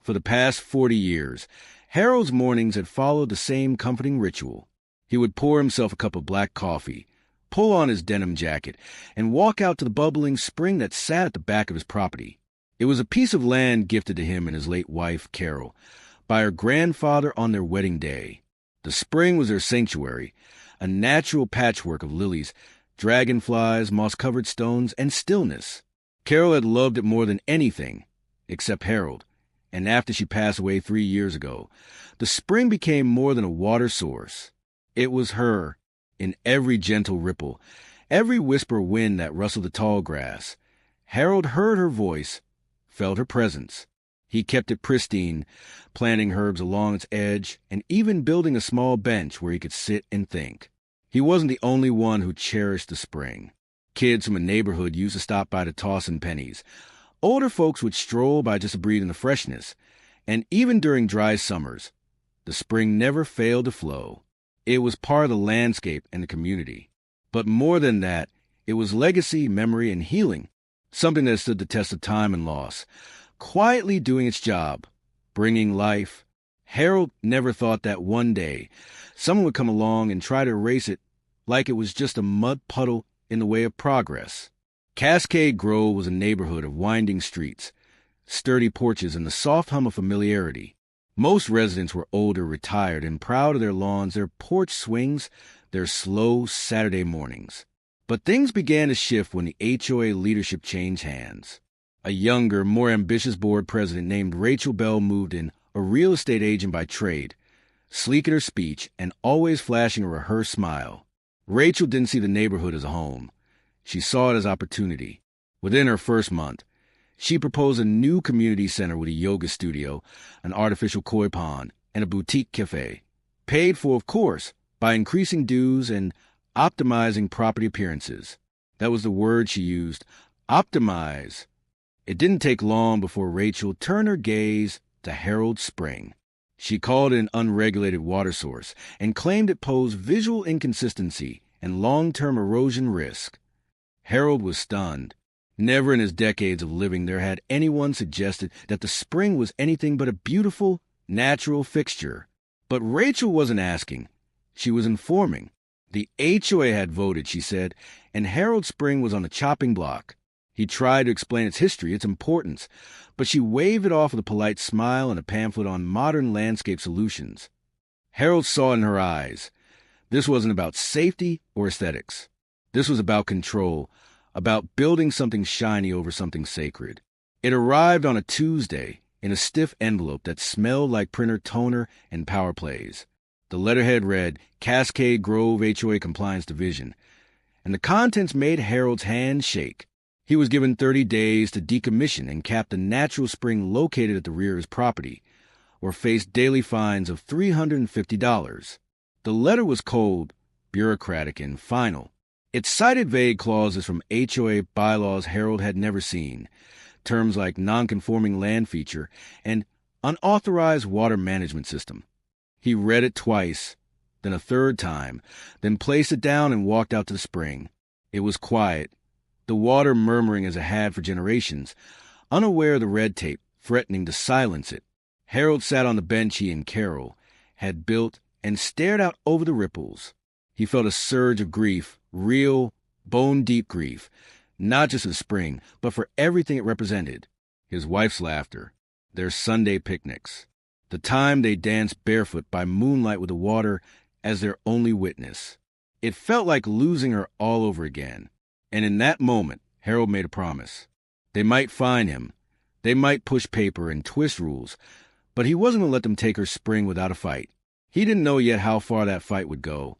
For the past 40 years, Harold's mornings had followed the same comforting ritual. He would pour himself a cup of black coffee, pull on his denim jacket, and walk out to the bubbling spring that sat at the back of his property. It was a piece of land gifted to him and his late wife, Carol, by her grandfather on their wedding day. The spring was their sanctuary, a natural patchwork of lilies, dragonflies, moss-covered stones, and stillness. Carol had loved it more than anything, except Harold. And after she passed away 3 years ago, the spring became more than a water source. It was her, in every gentle ripple, every whisper of wind that rustled the tall grass. Harold heard her voice, felt her presence. He kept it pristine, planting herbs along its edge, and even building a small bench where he could sit and think. He wasn't the only one who cherished the spring. Kids from a neighborhood used to stop by to toss in pennies. Older folks would stroll by just to breathe in the freshness, and even during dry summers, the spring never failed to flow. It was part of the landscape and the community. But more than that, it was legacy, memory, and healing, something that stood the test of time and loss, quietly doing its job, bringing life. Harold never thought that one day someone would come along and try to erase it like it was just a mud puddle in the way of progress. Cascade Grove was a neighborhood of winding streets, sturdy porches, and the soft hum of familiarity. Most residents were older, retired, and proud of their lawns, their porch swings, their slow Saturday mornings. But things began to shift when the HOA leadership changed hands. A younger, more ambitious board president named Rachel Bell moved in, a real estate agent by trade, sleek in her speech and always flashing a rehearsed smile. Rachel didn't see the neighborhood as a home. She saw it as opportunity. Within her first month, she proposed a new community center with a yoga studio, an artificial koi pond, and a boutique cafe, paid for, of course, by increasing dues and optimizing property appearances. That was the word she used, optimize. It didn't take long before Rachel turned her gaze to Harold Spring. She called it an unregulated water source and claimed it posed visual inconsistency and long-term erosion risk. Harold was stunned. Never in his decades of living there had anyone suggested that the spring was anything but a beautiful, natural fixture. But Rachel wasn't asking. She was informing. The HOA had voted, she said, and Harold Spring was on the chopping block. He tried to explain its history, its importance, but she waved it off with a polite smile and a pamphlet on modern landscape solutions. Harold saw in her eyes. This wasn't about safety or aesthetics. This was about control, about building something shiny over something sacred. It arrived on a Tuesday in a stiff envelope that smelled like printer toner and power plays. The letterhead read, Cascade Grove HOA Compliance Division, and the contents made Harold's hand shake. He was given 30 days to decommission and cap the natural spring located at the rear of his property, or face daily fines of $350. The letter was cold, bureaucratic, and final. It cited vague clauses from HOA bylaws Harold had never seen, terms like non-conforming land feature and unauthorized water management system. He read it twice, then a third time, then placed it down and walked out to the spring. It was quiet, the water murmuring as it had for generations, unaware of the red tape threatening to silence it. Harold sat on the bench he and Carol had built and stared out over the ripples. He felt a surge of grief, real, bone-deep grief, not just for the spring, but for everything it represented. His wife's laughter, their Sunday picnics, the time they danced barefoot by moonlight with the water as their only witness. It felt like losing her all over again. And in that moment, Harold made a promise. They might fine him. They might push paper and twist rules, but he wasn't going to let them take her spring without a fight. He didn't know yet how far that fight would go,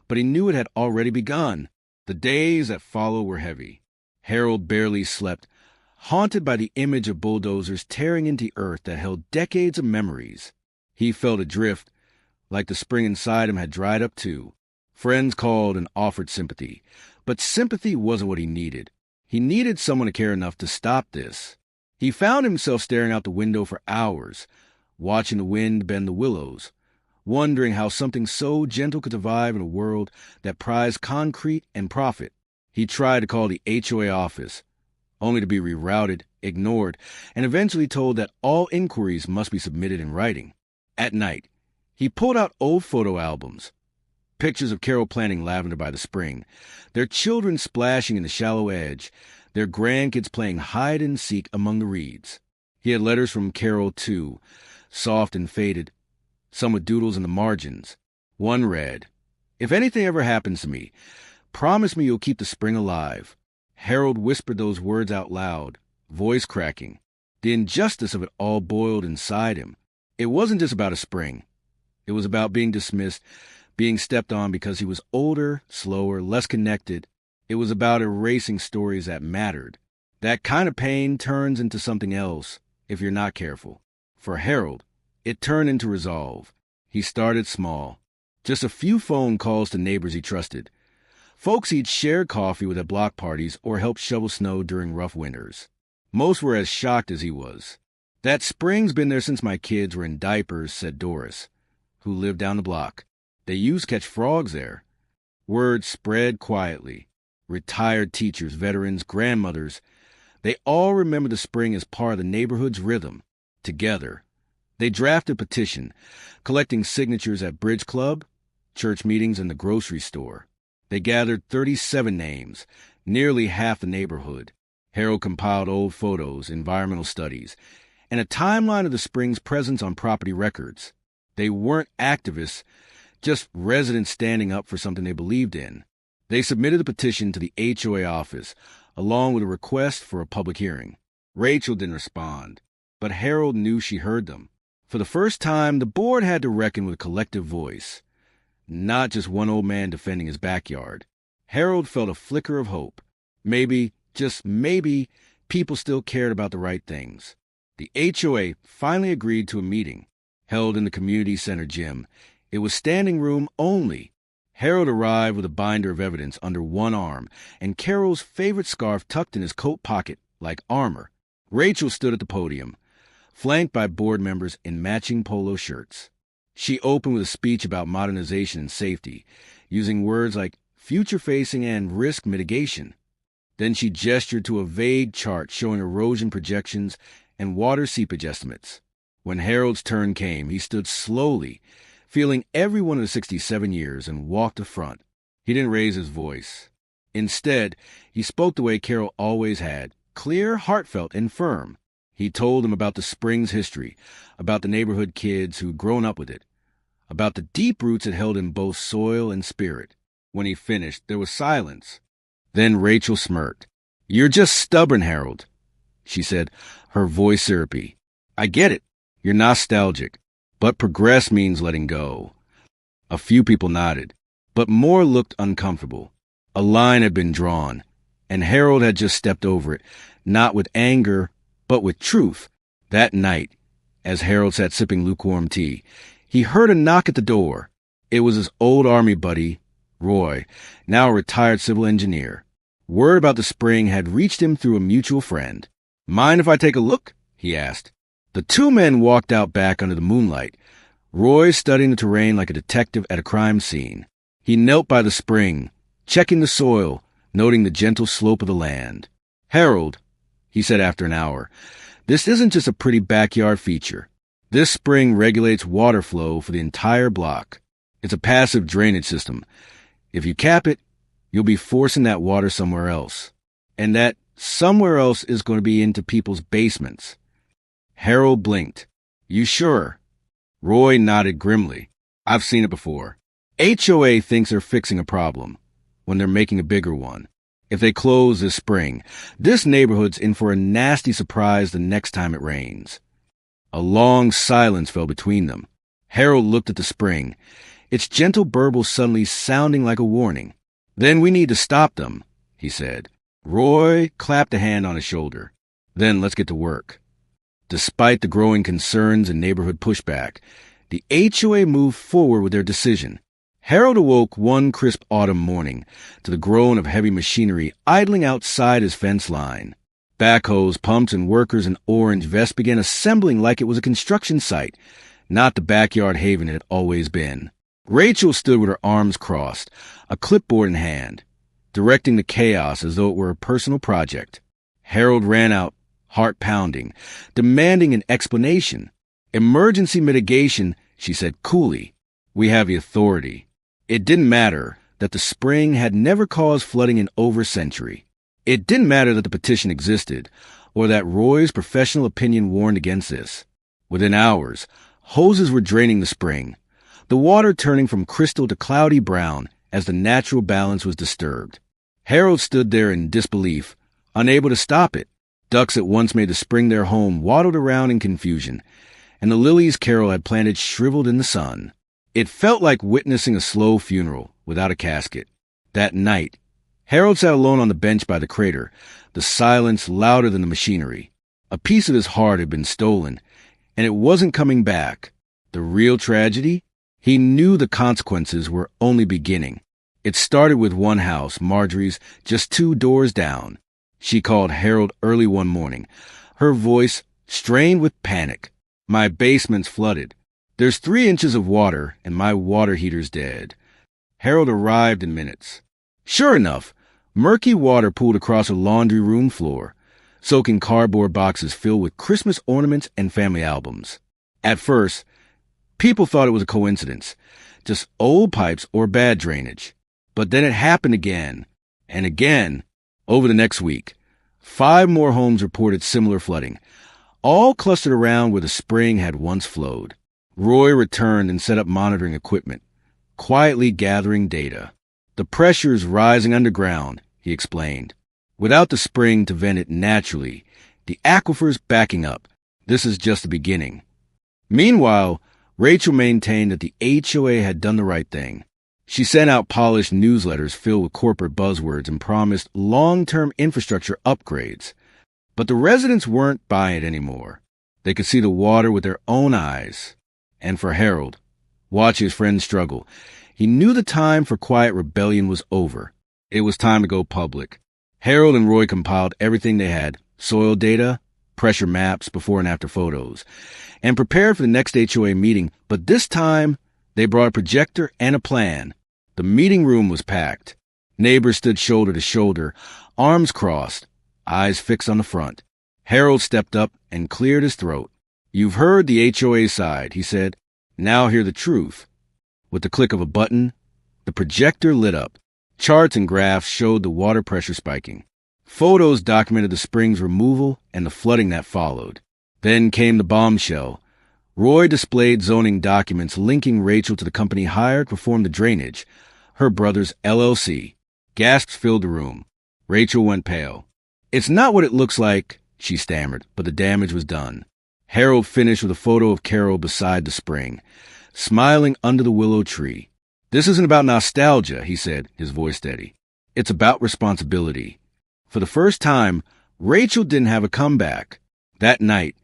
but he knew it had already begun. The days that followed were heavy. Harold barely slept, haunted by the image of bulldozers tearing into earth that held decades of memories. He felt adrift, like the spring inside him had dried up too. Friends called and offered sympathy, but sympathy wasn't what he needed. He needed someone to care enough to stop this. He found himself staring out the window for hours, watching the wind bend the willows, wondering how something so gentle could survive in a world that prized concrete and profit. He tried to call the HOA office, only to be rerouted ignored, and eventually told that all inquiries must be submitted in writing. At night, he pulled out old photo albums, pictures of Carol planting lavender by the spring, their children splashing in the shallow edge, their grandkids playing hide-and-seek among the reeds. He had letters from Carol, too, soft and faded, some with doodles in the margins. One read, "If anything ever happens to me, promise me you'll keep the spring alive." Harold whispered those words out loud, voice cracking. The injustice of it all boiled inside him. It wasn't just about a spring. It was about being dismissed, being stepped on because he was older, slower, less connected. It was about erasing stories that mattered. That kind of pain turns into something else if you're not careful. For Harold, it turned into resolve. He started small. Just a few phone calls to neighbors he trusted. Folks he'd shared coffee with at block parties or helped shovel snow during rough winters. Most were as shocked as he was. "That spring's been there since my kids were in diapers," said Doris, who lived down the block. "They used to catch frogs there." Word spread quietly. Retired teachers, veterans, grandmothers, they all remembered the spring as part of the neighborhood's rhythm. Together, they drafted a petition, collecting signatures at bridge club, church meetings, and the grocery store. They gathered 37 names, nearly half the neighborhood. Harold compiled old photos, environmental studies, and a timeline of the spring's presence on property records. They weren't activists, just residents standing up for something they believed in. They submitted the petition to the HOA office, along with a request for a public hearing. Rachel didn't respond, but Harold knew she heard them. For the first time, the board had to reckon with a collective voice, not just one old man defending his backyard. Harold felt a flicker of hope. Maybe, just maybe, people still cared about the right things. The HOA finally agreed to a meeting, held in the community center gym. It was standing room only. Harold arrived with a binder of evidence under one arm and Carol's favorite scarf tucked in his coat pocket like armor. Rachel stood at the podium, flanked by board members in matching polo shirts. She opened with a speech about modernization and safety, using words like future-facing and risk mitigation. Then she gestured to a vague chart showing erosion projections and water seepage estimates. When Harold's turn came, he stood slowly, feeling every one of the 67 years, and walked to front. He didn't raise his voice. Instead, he spoke the way Carol always had, clear, heartfelt, and firm. He told them about the spring's history, about the neighborhood kids who'd grown up with it, about the deep roots it held in both soil and spirit. When he finished, there was silence. Then Rachel smirked. "You're just stubborn, Harold," she said, her voice syrupy. "I get it. You're nostalgic. But progress means letting go." A few people nodded, but more looked uncomfortable. A line had been drawn, and Harold had just stepped over it, not with anger, but with truth. That night, as Harold sat sipping lukewarm tea, he heard a knock at the door. It was his old army buddy, Roy, now a retired civil engineer. Word about the spring had reached him through a mutual friend. "Mind if I take a look?" he asked. The two men walked out back under the moonlight, Roy studying the terrain like a detective at a crime scene. He knelt by the spring, checking the soil, noting the gentle slope of the land. "Harold," he said after an hour, "this isn't just a pretty backyard feature. This spring regulates water flow for the entire block. It's a passive drainage system. If you cap it, you'll be forcing that water somewhere else. And that somewhere else is going to be into people's basements." Harold blinked. "You sure?" Roy nodded grimly. "I've seen it before. HOA thinks they're fixing a problem when they're making a bigger one. If they close this spring, this neighborhood's in for a nasty surprise the next time it rains." A long silence fell between them. Harold looked at the spring, its gentle burble suddenly sounding like a warning. "Then we need to stop them," he said. Roy clapped a hand on his shoulder. "Then let's get to work." Despite the growing concerns and neighborhood pushback, the HOA moved forward with their decision. Harold awoke one crisp autumn morning to the groan of heavy machinery idling outside his fence line. Backhoes, pumps, and workers in orange vests began assembling like it was a construction site, not the backyard haven it had always been. Rachel stood with her arms crossed, a clipboard in hand, directing the chaos as though it were a personal project. Harold ran out, heart pounding, demanding an explanation. "Emergency mitigation," she said coolly. "We have the authority." It didn't matter that the spring had never caused flooding in over a century. It didn't matter that the petition existed, or that Roy's professional opinion warned against this. Within hours, hoses were draining the spring, the water turning from crystal to cloudy brown as the natural balance was disturbed. Harold stood there in disbelief, unable to stop it. Ducks that once made the spring their home waddled around in confusion, and the lilies Carol had planted shriveled in the sun. It felt like witnessing a slow funeral without a casket. That night, Harold sat alone on the bench by the crater, the silence louder than the machinery. A piece of his heart had been stolen, and it wasn't coming back. The real tragedy? He knew the consequences were only beginning. It started with one house, Marjorie's, just 2 doors down. She called Harold early one morning, her voice strained with panic. "My basement's flooded. There's 3 inches of water, and my water heater's dead." Harold arrived in minutes. Sure enough, murky water pooled across a laundry room floor, soaking cardboard boxes filled with Christmas ornaments and family albums. At first, people thought it was a coincidence, just old pipes or bad drainage. But then it happened again, and again. Over the next week, 5 more homes reported similar flooding, all clustered around where the spring had once flowed. Roy returned and set up monitoring equipment, quietly gathering data. "The pressure's rising underground," he explained. "Without the spring to vent it naturally, the aquifer's backing up. This is just the beginning." Meanwhile, Rachel maintained that the HOA had done the right thing. She sent out polished newsletters filled with corporate buzzwords and promised long-term infrastructure upgrades. But the residents weren't buying it anymore. They could see the water with their own eyes. And for Harold, watching his friends struggle, he knew the time for quiet rebellion was over. It was time to go public. Harold and Roy compiled everything they had, soil data, pressure maps, before and after photos, and prepared for the next HOA meeting. But this time, they brought a projector and a plan. The meeting room was packed. Neighbors stood shoulder to shoulder, arms crossed, eyes fixed on the front. Harold stepped up and cleared his throat. "You've heard the HOA side," he said. "Now hear the truth." With the click of a button, the projector lit up. Charts and graphs showed the water pressure spiking. Photos documented the spring's removal and the flooding that followed. Then came the bombshell. Roy displayed zoning documents linking Rachel to the company hired to perform the drainage, her brother's LLC. Gasps filled the room. Rachel went pale. "It's not what it looks like," she stammered, but the damage was done. Harold finished with a photo of Carol beside the spring, smiling under the willow tree. "This isn't about nostalgia," he said, his voice steady. "It's about responsibility." For the first time, Rachel didn't have a comeback. That night,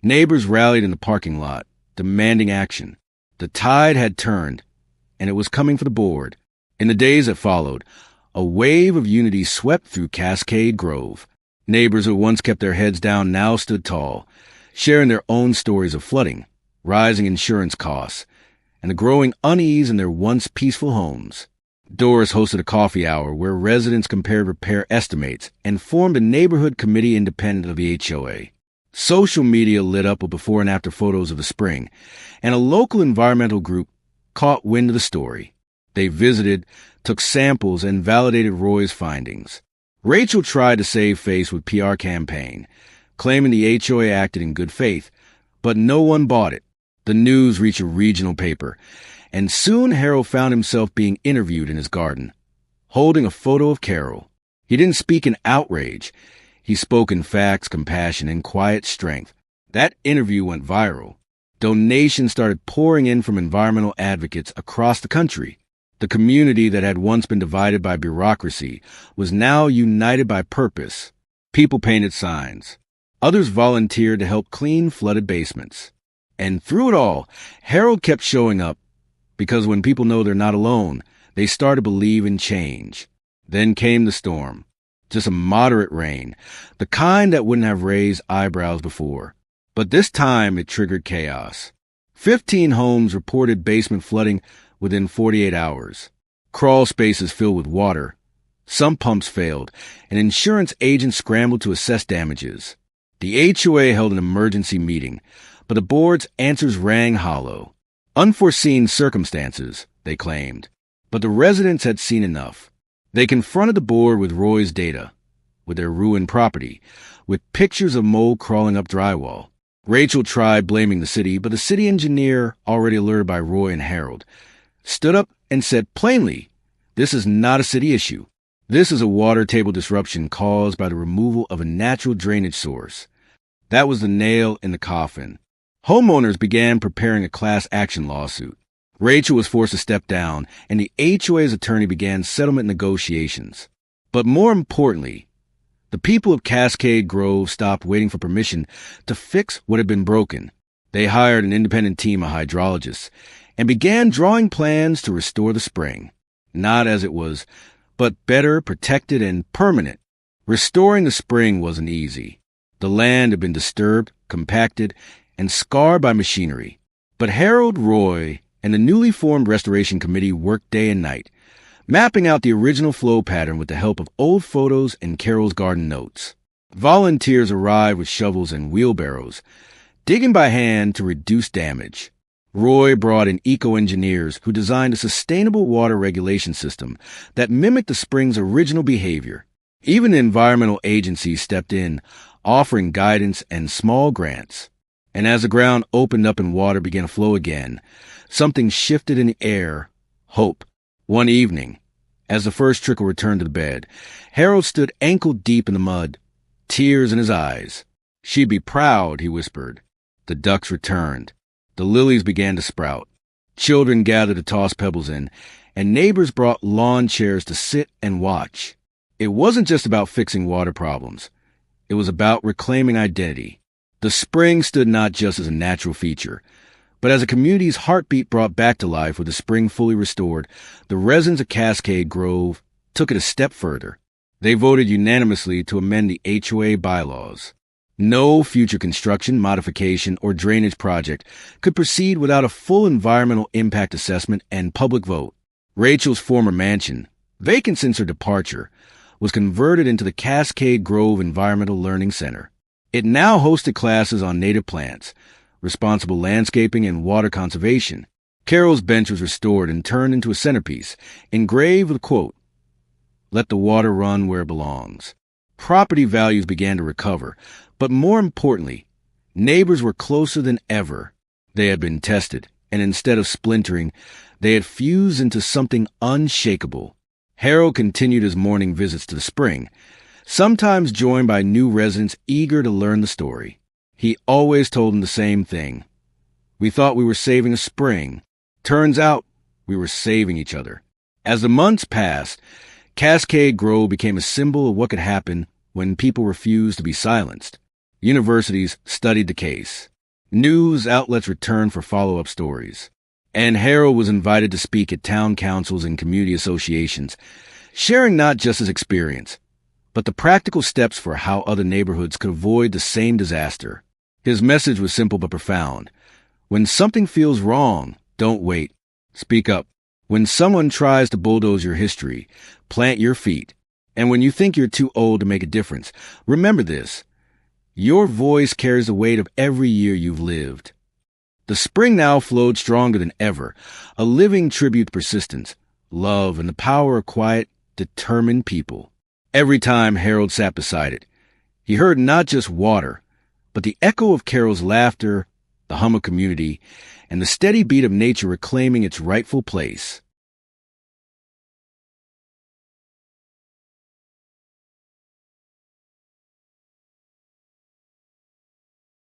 neighbors rallied in the parking lot, demanding action. The tide had turned, and it was coming for the board. In the days that followed, a wave of unity swept through Cascade Grove. Neighbors who once kept their heads down now stood tall, sharing their own stories of flooding, rising insurance costs, and the growing unease in their once peaceful homes. Doris hosted a coffee hour where residents compared repair estimates and formed a neighborhood committee independent of the HOA. Social media lit up with before and after photos of the spring, and a local environmental group caught wind of the story. They visited, took samples, and validated Roy's findings. Rachel tried to save face with PR campaign, claiming the HOA acted in good faith, but no one bought it. The news reached a regional paper, and soon Harold found himself being interviewed in his garden, holding a photo of Carol. He didn't speak in outrage. He spoke in facts, compassion, and quiet strength. That interview went viral. Donations started pouring in from environmental advocates across the country. The community that had once been divided by bureaucracy was now united by purpose. People painted signs. Others volunteered to help clean flooded basements. And through it all, Harold kept showing up, because when people know they're not alone, they start to believe in change. Then came the storm. Just a moderate rain, the kind that wouldn't have raised eyebrows before. But this time it triggered chaos. 15 homes reported basement flooding within 48 hours. Crawl spaces filled with water. Some pumps failed, and insurance agents scrambled to assess damages. The HOA held an emergency meeting, but the board's answers rang hollow. Unforeseen circumstances, they claimed. But the residents had seen enough. They confronted the board with Roy's data, with their ruined property, with pictures of mold crawling up drywall. Rachel tried blaming the city, but the city engineer, already alerted by Roy and Harold, stood up and said plainly, "This is not a city issue. This is a water table disruption caused by the removal of a natural drainage source." That was the nail in the coffin. Homeowners began preparing a class action lawsuit. Rachel was forced to step down, and the HOA's attorney began settlement negotiations. But more importantly, the people of Cascade Grove stopped waiting for permission to fix what had been broken. They hired an independent team of hydrologists and began drawing plans to restore the spring. Not as it was, but better, protected, and permanent. Restoring the spring wasn't easy. The land had been disturbed, compacted, and scarred by machinery. But Harold, Roy, and the newly formed Restoration Committee worked day and night, mapping out the original flow pattern with the help of old photos and Carol's garden notes. Volunteers arrived with shovels and wheelbarrows, digging by hand to reduce damage. Roy brought in eco-engineers who designed a sustainable water regulation system that mimicked the spring's original behavior. Even the environmental agencies stepped in, offering guidance and small grants. And as the ground opened up and water began to flow again, something shifted in the air: hope. One evening, as the first trickle returned to the bed, Harold stood ankle-deep in the mud, tears in his eyes. "She'd be proud," he whispered. The ducks returned. The lilies began to sprout. Children gathered to toss pebbles in, and neighbors brought lawn chairs to sit and watch. It wasn't just about fixing water problems. It was about reclaiming identity. The spring stood not just as a natural feature, but as a community's heartbeat brought back to life. With the spring fully restored, the residents of Cascade Grove took it a step further. They voted unanimously to amend the HOA bylaws. No future construction, modification, or drainage project could proceed without a full environmental impact assessment and public vote. Rachel's former mansion, vacant since her departure, was converted into the Cascade Grove Environmental Learning Center. It now hosted classes on native plants, responsible landscaping, and water conservation. Carol's bench was restored and turned into a centerpiece, engraved with a quote, "Let the water run where it belongs." Property values began to recover, but more importantly, neighbors were closer than ever. They had been tested, and instead of splintering, they had fused into something unshakable. Harold continued his morning visits to the spring, sometimes joined by new residents eager to learn the story. He always told them the same thing. "We thought we were saving a spring. Turns out we were saving each other." As the months passed, Cascade Grove became a symbol of what could happen when people refused to be silenced. Universities studied the case. News outlets returned for follow-up stories. And Harold was invited to speak at town councils and community associations, sharing not just his experience, but the practical steps for how other neighborhoods could avoid the same disaster. His message was simple but profound. When something feels wrong, don't wait. Speak up. When someone tries to bulldoze your history, plant your feet. And when you think you're too old to make a difference, remember this: your voice carries the weight of every year you've lived. The spring now flowed stronger than ever, a living tribute to persistence, love, and the power of quiet, determined people. Every time Harold sat beside it, he heard not just water, but the echo of Carol's laughter, the hum of community, and the steady beat of nature reclaiming its rightful place.